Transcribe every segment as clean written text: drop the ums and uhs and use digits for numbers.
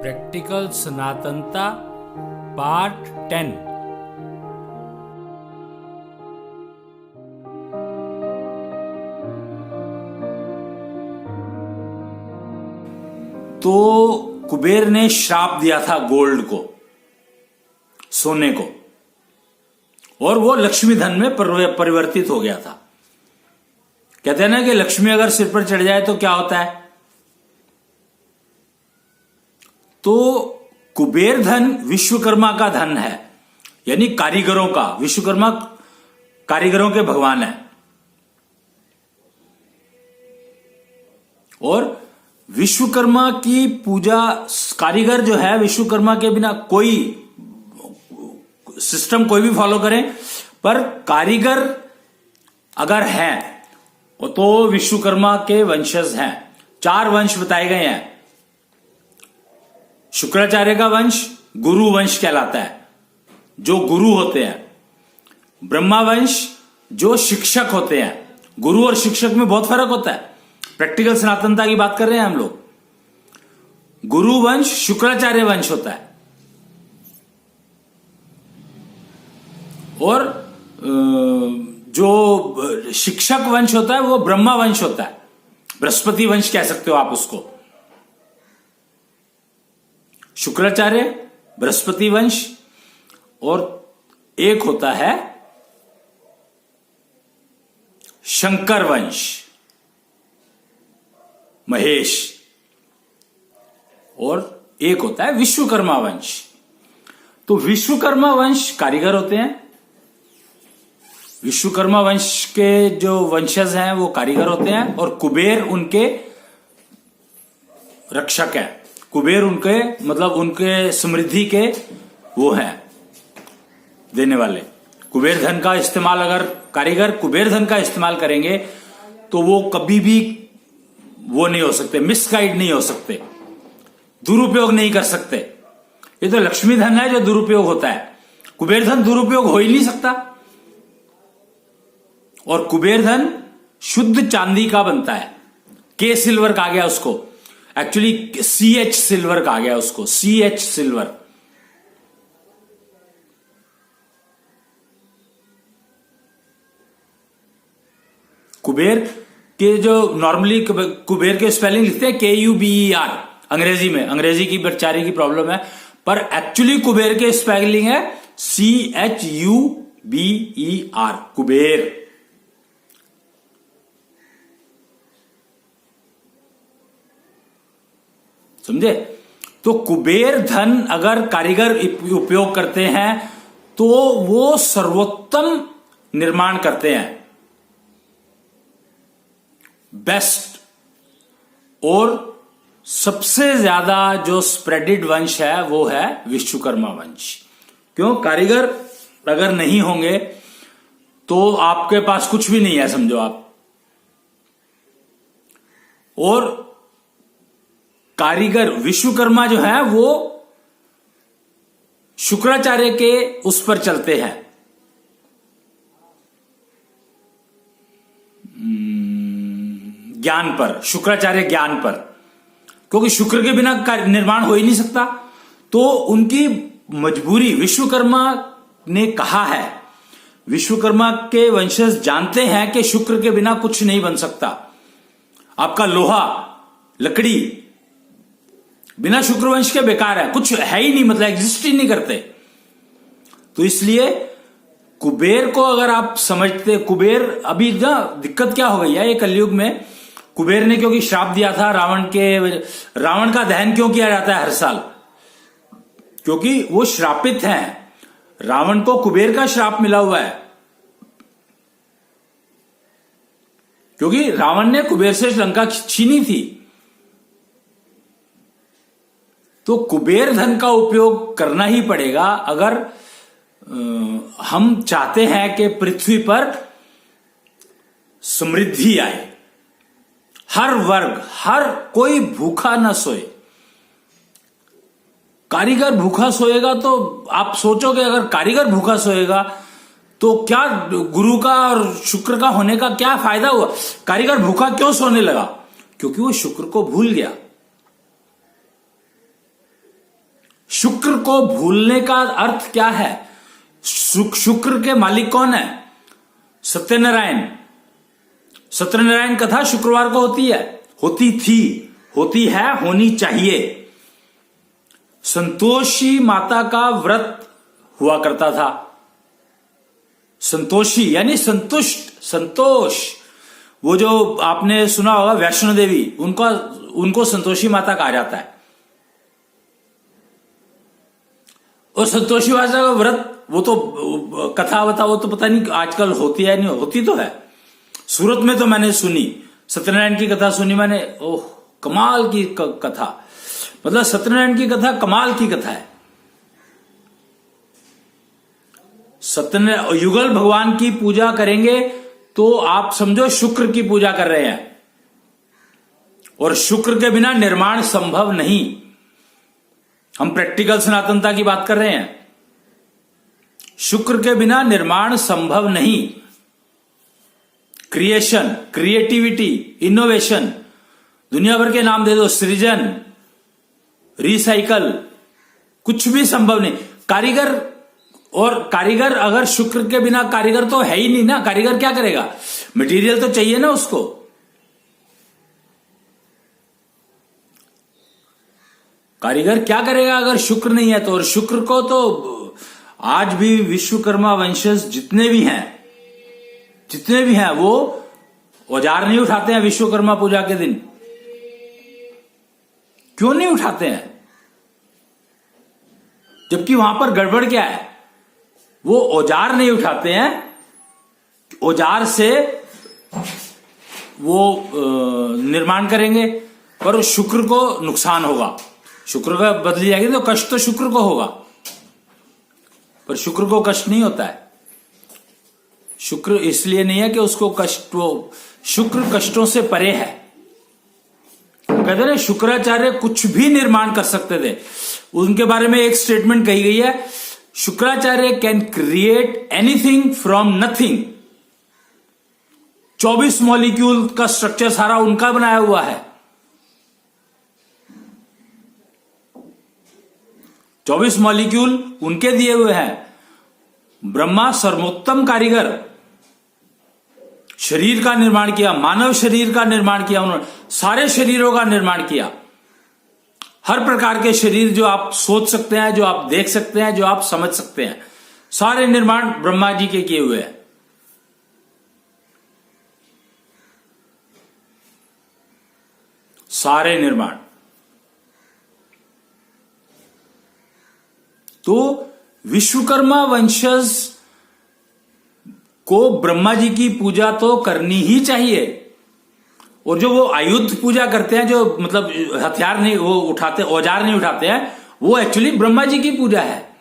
Practical सनातनता part 10। तो कुबेर ने श्राप दिया था गोल्ड को, सोने को, और वो लक्ष्मी धन में परिवर्तित हो गया था। कहते हैं ना कि लक्ष्मी अगर सिर पर चढ़ जाए तो क्या होता है। तो कुबेर धन विश्वकर्मा का धन है, यानी कारीगरों का। विश्वकर्मा कारीगरों के भगवान है, और विश्वकर्मा की पूजा, कारीगर जो है विश्वकर्मा के बिना, कोई सिस्टम कोई भी फॉलो करें, पर कारीगर अगर है तो विश्वकर्मा के वंशज हैं। 4 वंश बताए गए हैं। शुक्राचार्य का वंश गुरु वंश कहलाता है, जो गुरु होते हैं। ब्रह्मा वंश जो शिक्षक होते हैं। गुरु और शिक्षक में बहुत फर्क होता है। प्रैक्टिकल सनातनता की बात कर रहे हैं हम लोग। गुरु वंश शुक्राचार्य वंश होता है, और जो शिक्षक वंश होता है वो ब्रह्मा वंश होता है। बृहस्पति वंश कह सकते हो आप उसको। शुक्राचार्य, बृहस्पति वंश, और एक होता है शंकर वंश, महेश, और एक होता है विश्वकर्मा वंश। तो विश्वकर्मा वंश कारीगर होते हैं। विश्वकर्मा वंश के जो वंशज हैं वो कारीगर होते हैं, और कुबेर उनके रक्षक हैं। कुबेर उनके मतलब उनके समृद्धि के वो हैं, देने वाले। कुबेर धन का इस्तेमाल, अगर कारीगर कुबेर धन का इस्तेमाल करेंगे तो वो कभी भी वो नहीं हो सकते, मिसगाइड नहीं हो सकते, दुरुपयोग नहीं कर सकते। ये तो लक्ष्मी धन है जो दुरुपयोग होता है। कुबेर धन दुरुपयोग हो ही नहीं सकता। और कुबेर धन शुद्ध चांदी का बनता है। के सिल्वर कहा गया उसको, एक्चुअली CH सिल्वर कहा गया उसको, CH सिल्वर। कुबेर के जो नॉर्मली कुबेर के स्पेलिंग लिखते हैं KUBER अंग्रेजी में, अंग्रेजी की बेचारे की प्रॉब्लम है, पर एक्चुअली कुबेर के स्पेलिंग है CHUBER, कुबेर। समझे? तो कुबेर धन अगर कारीगर उपयोग करते हैं तो वो सर्वोत्तम निर्माण करते हैं, बेस्ट। और सबसे ज्यादा जो स्प्रेडेड वंश है वो है विश्वकर्मा वंश। क्यों? कारीगर अगर नहीं होंगे तो आपके पास कुछ भी नहीं है, समझो आप। और कारीगर विश्वकर्मा जो है वो शुक्राचार्य के उस पर चलते हैं, ज्ञान पर, शुक्राचार्य ज्ञान पर, क्योंकि शुक्र के बिना निर्माण हो ही नहीं सकता। तो उनकी मजबूरी, विश्वकर्मा ने कहा है, विश्वकर्मा के वंशज जानते हैं कि शुक्र के बिना कुछ नहीं बन सकता। आपका लोहा, लकड़ी बिना शुक्रवंश के बेकार है, कुछ है ही नहीं, मतलब एग्जिस्ट ही नहीं करते। तो इसलिए कुबेर को अगर आप समझते, कुबेर अभी ना दिक्कत क्या हो गई है ये कलयुग में। कुबेर ने क्योंकि श्राप दिया था रावण का दहन क्यों किया जाता है हर साल? क्योंकि वो श्रापित हैं। रावण को कुबेर का श्राप मिला हुआ है, क्योंकि रावण ने कुबेर से लंका छीनी थी। तो कुबेर धन का उपयोग करना ही पड़ेगा अगर हम चाहते हैं कि पृथ्वी पर समृद्धि आए। हर वर्ग, हर कोई भूखा न सोए। कारीगर भूखा सोएगा तो आप सोचोगे, अगर कारीगर भूखा सोएगा तो क्या गुरु का और शुक्र का होने का क्या फायदा हुआ? कारीगर भूखा क्यों सोने लगा? क्योंकि वो शुक्र को भूल गया। शुक्र को भूलने का अर्थ क्या है? शुक्र के मालिक कौन है? सत्यनारायण। सत्यनारायण कथा शुक्रवार को होती है, होती थी, होती है, होनी चाहिए। संतोषी माता का व्रत हुआ करता था। संतोषी यानी संतुष्ट, संतोष। वो जो आपने सुना होगा वैष्णो देवी, उनको संतोषी माता कहा जाता है। और संतोषी माता का व्रत, वो तो कथा वथा वो तो पता नहीं आजकल होती है नहीं, होती तो है। सूरत में तो मैंने सुनी, सत्यनारायण की कथा सुनी मैंने। ओह, कमाल की कथा, मतलब सत्यनारायण की कथा कमाल की कथा है। सत्यनारायण युगल भगवान की पूजा करेंगे तो आप समझो शुक्र की पूजा कर रहे हैं, और शुक्र के बिना निर्माण संभव नहीं। हम प्रैक्टिकल सनातनता की बात कर रहे हैं। शुक्र के बिना निर्माण संभव नहीं। क्रिएशन, क्रिएटिविटी, इनोवेशन, दुनिया भर के नाम दे दो, सृजन, रिसाइकल, कुछ भी संभव नहीं। कारीगर, और कारीगर अगर शुक्र के बिना, कारीगर तो है ही नहीं ना, कारीगर क्या करेगा? मटेरियल तो चाहिए ना उसको। कारीगर क्या करेगा अगर शुक्र नहीं है तो? और शुक्र को तो आज भी विश्वकर्मा वंशज जितने भी हैं वो औजार नहीं उठाते हैं विश्वकर्मा पूजा के दिन। क्यों नहीं उठाते हैं? जबकि वहां पर गड़बड़ क्या है? वो औजार नहीं उठाते हैं, औजार से वो निर्माण करेंगे, पर शुक्र को नुकसान होगा। शुक्र का बदली जाएगी तो कष्ट तो शुक्र को होगा, पर शुक्र को कष्ट नहीं होता है। शुक्र इसलिए नहीं है कि उसको कष्ट, वो शुक्र कष्टों से परे है। कहते हैं शुक्राचार्य कुछ भी निर्माण कर सकते थे। उनके बारे में एक स्टेटमेंट कही गई है, Shukracharya can create anything from nothing. 24 molecule का स्ट्रक्चर सारा उनका बनाया हुआ है। 24 मॉलिक्यूल उनके दिए हुए हैं। ब्रह्मा सर्वोत्तम कारीगर, शरीर का निर्माण किया, मानव शरीर का निर्माण किया उन्होंने, सारे शरीरों का निर्माण किया। हर प्रकार के शरीर जो आप सोच सकते हैं, जो आप देख सकते हैं, जो आप समझ सकते हैं, सारे निर्माण ब्रह्मा जी के किए हुए हैं। सारे निर्माण। तो विश्वकर्मा वंशज को ब्रह्मा जी की पूजा तो करनी ही चाहिए। और जो वो आयुध पूजा करते हैं, जो मतलब हथियार नहीं वो उठाते, औजार नहीं उठाते हैं, वो एक्चुअली ब्रह्मा जी की पूजा है।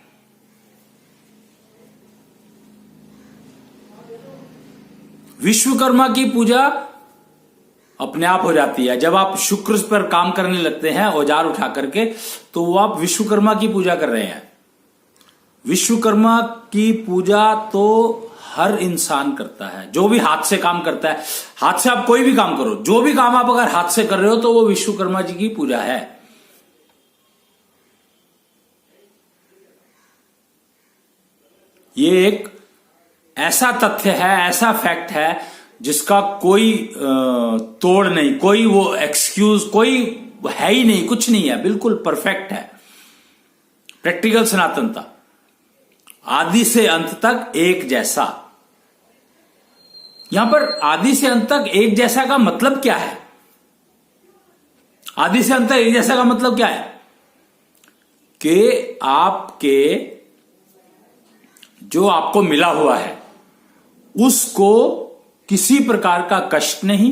विश्वकर्मा की पूजा अपने आप हो जाती है। जब आप शुक्र पर काम करने लगते हैं औजार उठा करके, तो वो आप विश्वकर्मा की पूजा कर रहे हैं। विश्वकर्मा की पूजा तो हर इंसान करता है, जो भी हाथ से काम करता है। हाथ से आप कोई भी काम करो, जो भी काम आप अगर हाथ से कर रहे हो तो वो विश्वकर्मा जी की पूजा है। ये एक ऐसा तथ्य है, ऐसा फैक्ट है जिसका कोई तोड़ नहीं, कोई वो एक्सक्यूज कोई है ही नहीं, कुछ नहीं है, बिल्कुल परफेक्ट है। प्रैक्टिकल सनातनता, आदि से अंत तक एक जैसा। यहां पर आदि से अंत तक एक जैसा का मतलब क्या है? आदि से अंत तक एक जैसा का मतलब क्या है? कि आपके जो आपको मिला हुआ है उसको किसी प्रकार का कष्ट नहीं,